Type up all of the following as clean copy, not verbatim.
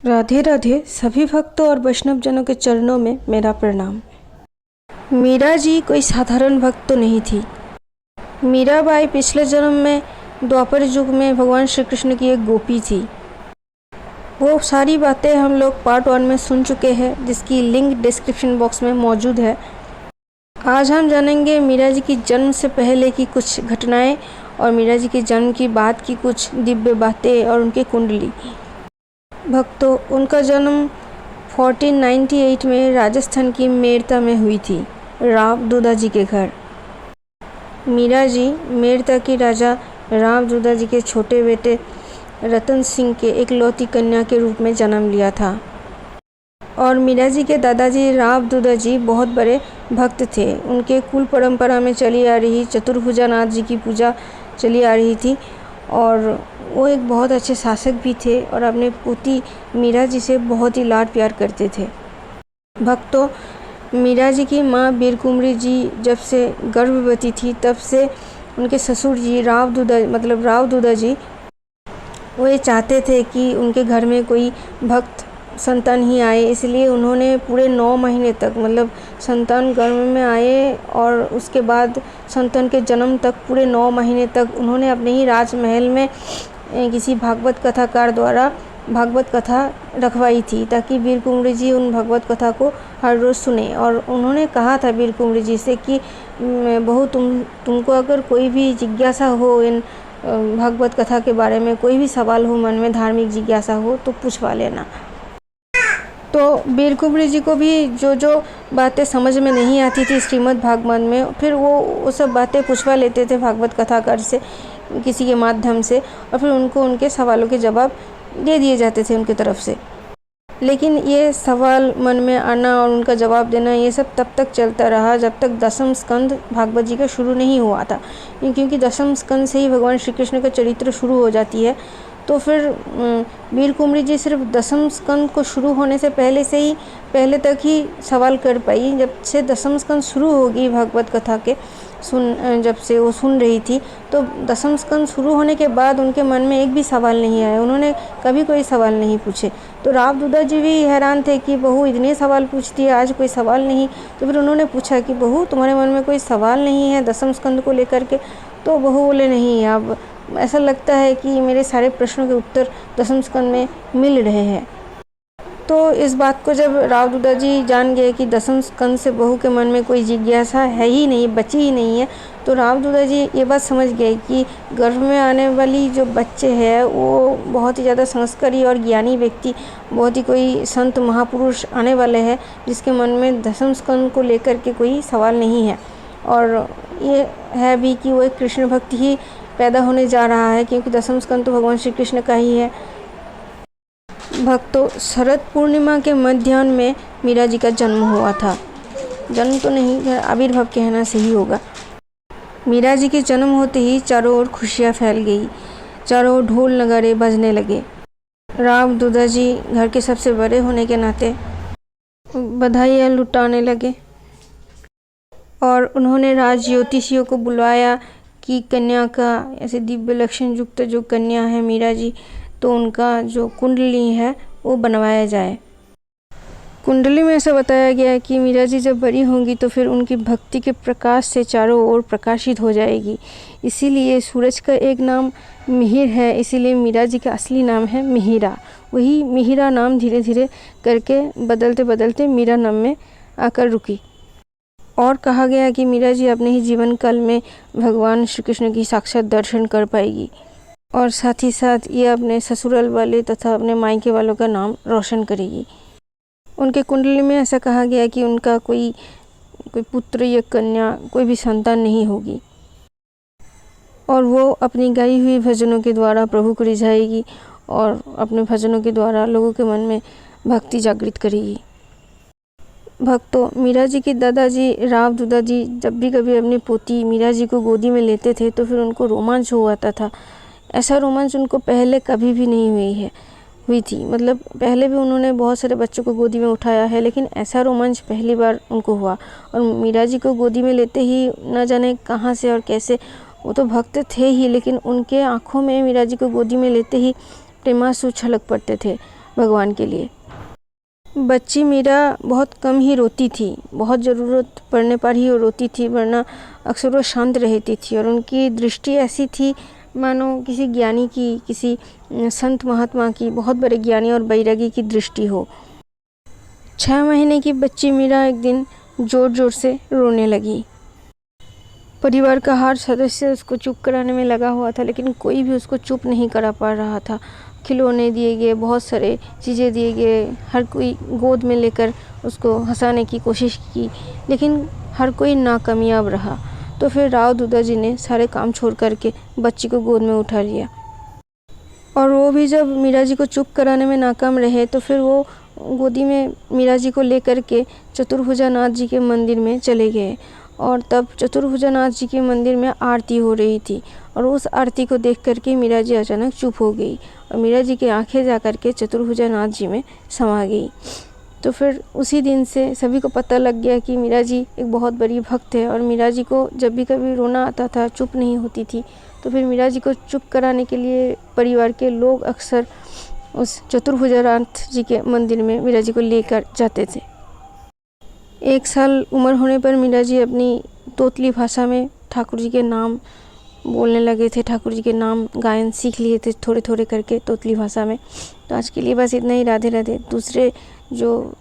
राधे राधे। सभी भक्तों और वैष्णव जनों के चरणों में मेरा प्रणाम। मीरा जी कोई साधारण भक्त तो नहीं थी। मीराबाई पिछले जन्म में द्वापर युग में भगवान श्री कृष्ण की एक गोपी थी। वो सारी बातें हम लोग पार्ट 1 में सुन चुके हैं, जिसकी लिंक डिस्क्रिप्शन बॉक्स में मौजूद है। आज हम जानेंगे मीरा जी की जन्म से पहले की कुछ घटनाएं और मीरा जी के जन्म की बाद की कुछ दिव्य बातें और उनकी कुंडली। भक्तों, उनका जन्म 1498 में राजस्थान की मेरता में हुई थी, राव दूधा जी के घर। मीरा जी मेरता की राजा राव दूधा जी के छोटे बेटे रतन सिंह के इकलौती कन्या के रूप में जन्म लिया था। और मीरा जी के दादाजी राव दूधा जी बहुत बड़े भक्त थे। उनके कुल परंपरा में चली आ रही चतुर्भुजा नाथ जी की पूजा चली आ रही थी और वो एक बहुत अच्छे शासक भी थे और अपने पोती मीरा जी से बहुत ही लाड प्यार करते थे। भक्तों, मीरा जी की माँ बीर कुंवरी जी जब से गर्भवती थी तब से उनके ससुर जी राव दूधा जी वो ये चाहते थे कि उनके घर में कोई भक्त संतान ही आए, इसलिए उन्होंने पूरे 9 महीने तक संतान गर्भ में आए और उसके बाद संतान के जन्म तक पूरे 9 महीने तक उन्होंने अपने ही राजमहल में किसी भागवत कथाकार द्वारा भागवत कथा रखवाई थी, ताकि बीर कुंवरी जी उन भागवत कथा को हर रोज़ सुने। और उन्होंने कहा था बीर कुंवरी जी से कि बहू, तुमको अगर कोई भी जिज्ञासा हो, इन भागवत कथा के बारे में कोई भी सवाल हो, मन में धार्मिक जिज्ञासा हो तो पूछवा लेना। तो बीर कुंवरी जी को भी जो बातें समझ में नहीं आती थी श्रीमद् भागवत में, फिर वो सब बातें पूछवा लेते थे भागवत कथाकार से किसी के माध्यम से, और फिर उनको उनके सवालों के जवाब दे दिए जाते थे उनकी तरफ से। लेकिन ये सवाल मन में आना और उनका जवाब देना, ये सब तब तक चलता रहा जब तक दसम स्कंद भागवत जी का शुरू नहीं हुआ था। क्योंकि दसम स्कंद से ही भगवान श्री कृष्ण का चरित्र शुरू हो जाती है। तो फिर बीर कुंवरी जी सिर्फ दसम स्कंद को शुरू होने से पहले तक ही सवाल कर पाई। जब से दसम स्कंद शुरू होगी भागवत कथा के जब से वो सुन रही थी, तो दसम स्कंद शुरू होने के बाद उनके मन में एक भी सवाल नहीं आया। उन्होंने कभी कोई सवाल नहीं पूछे। तो राव दूधा जी भी हैरान थे कि बहू इतने सवाल पूछती है, आज कोई सवाल नहीं। तो फिर उन्होंने पूछा कि बहू, तुम्हारे मन में कोई सवाल नहीं है दसम स्कंद को लेकर के? तो बहू बोले, नहीं, अब ऐसा लगता है कि मेरे सारे प्रश्नों के उत्तर दसम स्कंद में मिल रहे हैं। तो इस बात को जब राव दूधा जी जान गए कि दसम स्कंद से बहू के मन में कोई जिज्ञासा है ही नहीं, बची ही नहीं है, तो राव दूधा जी ये बात समझ गए कि गर्भ में आने वाली जो बच्चे हैं वो बहुत ही ज़्यादा संस्कारी और ज्ञानी व्यक्ति, बहुत ही कोई संत महापुरुष आने वाले हैं, जिसके मन में दसम स्कंद को लेकर के कोई सवाल नहीं है। और ये है भी कि वो एक कृष्ण भक्त ही पैदा होने जा रहा है, क्योंकि दसम स्कंद तो भगवान श्री कृष्ण का ही है। भक्तों, शरद पूर्णिमा के मध्याह्न में मीरा जी का जन्म हुआ था। जन्म तो नहीं, आविर्भाव कहना सही होगा। मीरा जी के जन्म होते ही चारों ओर खुशियाँ फैल गई, चारों ओर ढोल नगाड़े बजने लगे। राव दूधा जी घर के सबसे बड़े होने के नाते बधाइयाँ लुटाने लगे और उन्होंने राज ज्योतिषियों को बुलवाया कि कन्या का ऐसे दिव्य लक्षण युक्त जो कन्या है मीरा जी, तो उनका जो कुंडली है वो बनवाया जाए। कुंडली में ऐसा बताया गया है कि मीरा जी जब बड़ी होंगी तो फिर उनकी भक्ति के प्रकाश से चारों ओर प्रकाशित हो जाएगी। इसीलिए सूरज का एक नाम मिहिर है, इसीलिए मीरा जी का असली नाम है मिहिरा। वही मिहिरा नाम धीरे धीरे करके बदलते बदलते मीरा नाम में आकर रुकी। और कहा गया कि मीरा जी अपने ही जीवन काल में भगवान श्री कृष्ण की साक्षात दर्शन कर पाएगी और साथ ही साथ ये अपने ससुराल वाले तथा अपने मायके वालों का नाम रोशन करेगी। उनके कुंडली में ऐसा कहा गया कि उनका कोई पुत्र या कन्या, कोई भी संतान नहीं होगी और वो अपनी गाई हुई भजनों के द्वारा प्रभु को रिझाएगी और अपने भजनों के द्वारा लोगों के मन में भक्ति जागृत करेगी। भक्तों, मीरा जी के दादाजी राव दूधा जी जब भी कभी अपनी पोती मीरा जी को गोदी में लेते थे तो फिर उनको रोमांच हो आता था। ऐसा रोमांच उनको पहले कभी भी नहीं हुई थी। पहले भी उन्होंने बहुत सारे बच्चों को गोदी में उठाया है, लेकिन ऐसा रोमांच पहली बार उनको हुआ। और मीरा जी को गोदी में लेते ही न जाने कहाँ से और कैसे, वो तो भक्त थे ही, लेकिन उनके आँखों में मीरा जी को गोदी में लेते ही प्रेमांसु छलक पड़ते थे। भगवान के लिए। बच्ची मीरा बहुत कम ही रोती थी, बहुत ज़रूरत पड़ने पर ही वो रोती थी, वरना अक्सर वो शांत रहती थी। और उनकी दृष्टि ऐसी थी मानो किसी ज्ञानी की, किसी संत महात्मा की, बहुत बड़े ज्ञानी और बैरागी की दृष्टि हो। 6 महीने की बच्ची मीरा एक दिन ज़ोर ज़ोर से रोने लगी। परिवार का हर सदस्य उसको चुप कराने में लगा हुआ था, लेकिन कोई भी उसको चुप नहीं करा पा रहा था। खिलौने दिए गए, बहुत सारे चीज़ें दिए गए, हर कोई गोद में लेकर उसको हंसाने की कोशिश की, लेकिन हर कोई नाकामयाब रहा। तो फिर राव दूधा जी ने सारे काम छोड़ करके बच्ची को गोद में उठा लिया। और वो भी जब मीरा जी को चुप कराने में नाकाम रहे, तो फिर वो गोदी में मीरा जी को लेकर के चतुर्भुजानाथ जी के मंदिर में चले गए। और तब चतुर्भुजानाथ जी के मंदिर में आरती हो रही थी, और उस आरती को देख करके मीरा जी अचानक चुप हो गई, और मीरा जी की आंखें जा कर के चतुर्भुजानाथ जी में समा गई। तो फिर उसी दिन से सभी को पता लग गया कि मीरा जी एक बहुत बड़ी भक्त है। और मीरा जी को जब भी कभी रोना आता था, चुप नहीं होती थी, तो फिर मीरा जी को चुप कराने के लिए परिवार के लोग अक्सर उस चतुर्भुजानाथ जी के मंदिर में मीरा जी को लेकर जाते थे। 1 साल उम्र होने पर मीरा जी अपनी तोतली भाषा में ठाकुर जी के नाम बोलने लगे थे, ठाकुर जी के नाम गायन सीख लिए थे थोड़े थोड़े करके तोतली भाषा में। तो आज के लिए बस इतना ही। राधे राधे। दूसरे जो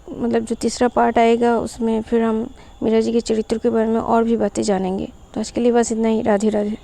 तीसरा पार्ट आएगा, उसमें फिर हम मीरा जी के चरित्र के बारे में और भी बातें जानेंगे। तो आज के लिए बस इतना ही। राधे राधे।